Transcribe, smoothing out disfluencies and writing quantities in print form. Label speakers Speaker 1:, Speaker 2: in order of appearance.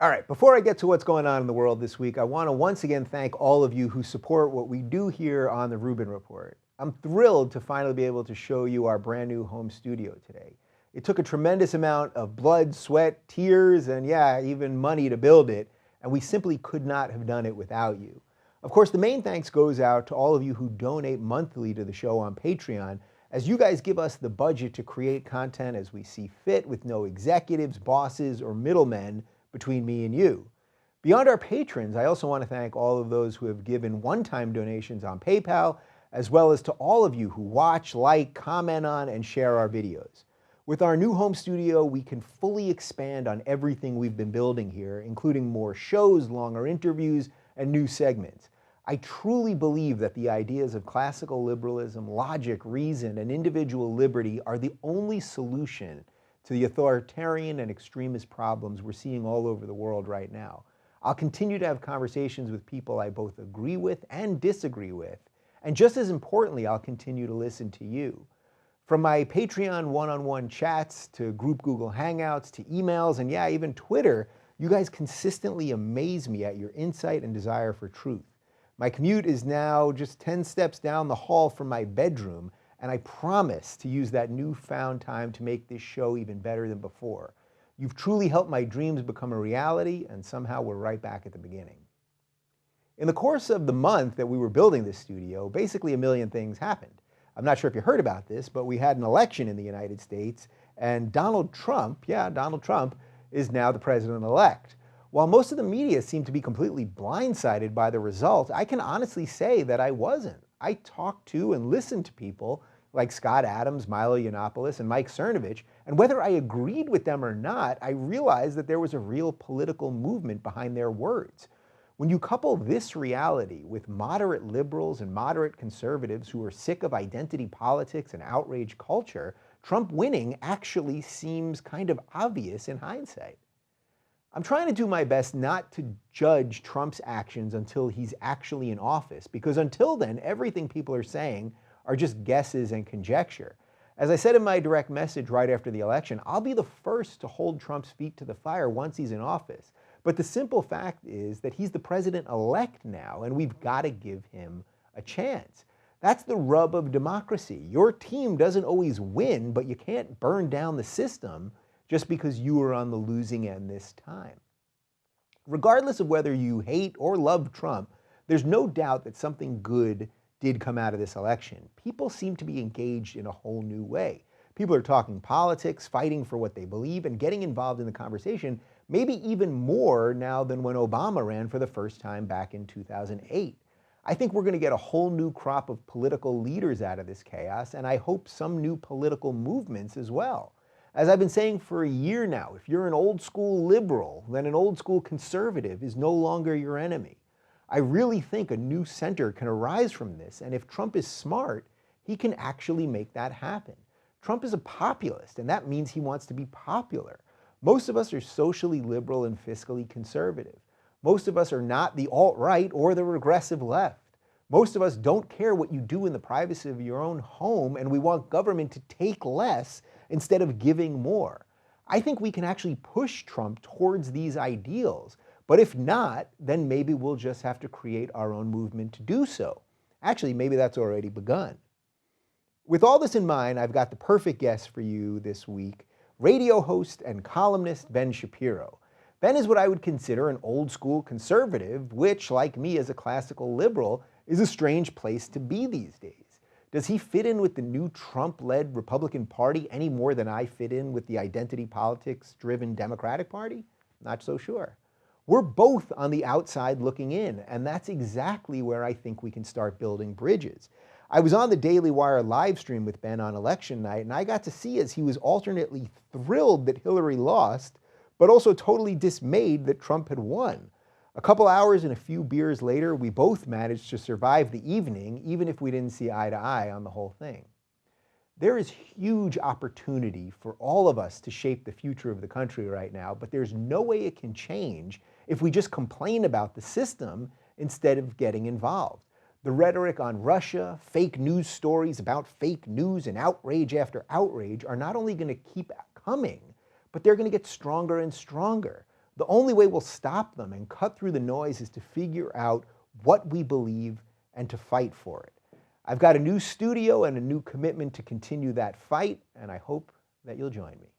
Speaker 1: All right, before I get to what's going on in the world this week, I want to once again thank all of you who support what we do here on the Rubin Report. I'm thrilled to finally be able to show you our brand new home studio today. It took a tremendous amount of blood, sweat, tears, and yeah, even money to build it, and we simply could not have done it without you. Of course, the main thanks goes out to all of you who donate monthly to the show on Patreon, as you guys give us the budget to create content as we see fit with no executives, bosses, or middlemen between me and you. Beyond our patrons, I also want to thank all of those who have given one-time donations on PayPal, as well as to all of you who watch, like, comment on, and share our videos. With our new home studio, we can fully expand on everything we've been building here, including more shows, longer interviews, and new segments. I truly believe that the ideas of classical liberalism, logic, reason, and individual liberty are the only solution to the authoritarian and extremist problems we're seeing all over the world right now. I'll continue to have conversations with people I both agree with and disagree with, and just as importantly, I'll continue to listen to you. From my Patreon one-on-one chats to group Google Hangouts to emails and yeah, even Twitter, you guys consistently amaze me at your insight and desire for truth. My commute is now just 10 steps down the hall from my bedroom, and I promise to use that newfound time to make this show even better than before. You've truly helped my dreams become a reality, and somehow we're right back at the beginning. In the course of the month that we were building this studio, basically a million things happened. I'm not sure if you heard about this, but we had an election in the United States, and Donald Trump, is now the president-elect. While most of the media seemed to be completely blindsided by the result, I can honestly say that I wasn't. I talked to and listened to people like Scott Adams, Milo Yiannopoulos, and Mike Cernovich, and whether I agreed with them or not, I realized that there was a real political movement behind their words. When you couple this reality with moderate liberals and moderate conservatives who are sick of identity politics and outrage culture, Trump winning actually seems kind of obvious in hindsight. I'm trying to do my best not to judge Trump's actions until he's actually in office, because until then, everything people are saying are just guesses and conjecture. As I said in my direct message right after the election, I'll be the first to hold Trump's feet to the fire once he's in office. But the simple fact is that he's the president-elect now, and we've got to give him a chance. That's the rub of democracy. Your team doesn't always win, but you can't burn down the system just because you were on the losing end this time. Regardless of whether you hate or love Trump, there's no doubt that something good did come out of this election. People seem to be engaged in a whole new way. People are talking politics, fighting for what they believe, and getting involved in the conversation, maybe even more now than when Obama ran for the first time back in 2008. I think we're going to get a whole new crop of political leaders out of this chaos, and I hope some new political movements as well. As I've been saying for a year now, if you're an old school liberal, then an old school conservative is no longer your enemy. I really think a new center can arise from this, and if Trump is smart, he can actually make that happen. Trump is a populist, and that means he wants to be popular. Most of us are socially liberal and fiscally conservative. Most of us are not the alt-right or the regressive left. Most of us don't care what you do in the privacy of your own home, and we want government to take less instead of giving more. I think we can actually push Trump towards these ideals, but if not, then maybe we'll just have to create our own movement to do so. Actually, maybe that's already begun. With all this in mind, I've got the perfect guest for you this week, radio host and columnist Ben Shapiro. Ben is what I would consider an old school conservative, which, like me as a classical liberal, is a strange place to be these days. Does he fit in with the new Trump-led Republican Party any more than I fit in with the identity politics-driven Democratic Party? Not so sure. We're both on the outside looking in, and that's exactly where I think we can start building bridges. I was on the Daily Wire live stream with Ben on election night, and I got to see as he was alternately thrilled that Hillary lost, but also totally dismayed that Trump had won. A couple hours and a few beers later, we both managed to survive the evening, even if we didn't see eye to eye on the whole thing. There is huge opportunity for all of us to shape the future of the country right now, but there's no way it can change if we just complain about the system instead of getting involved. The rhetoric on Russia, fake news stories about fake news, and outrage after outrage are not only going to keep coming, but they're going to get stronger and stronger. The only way we'll stop them and cut through the noise is to figure out what we believe and to fight for it. I've got a new studio and a new commitment to continue that fight, and I hope that you'll join me.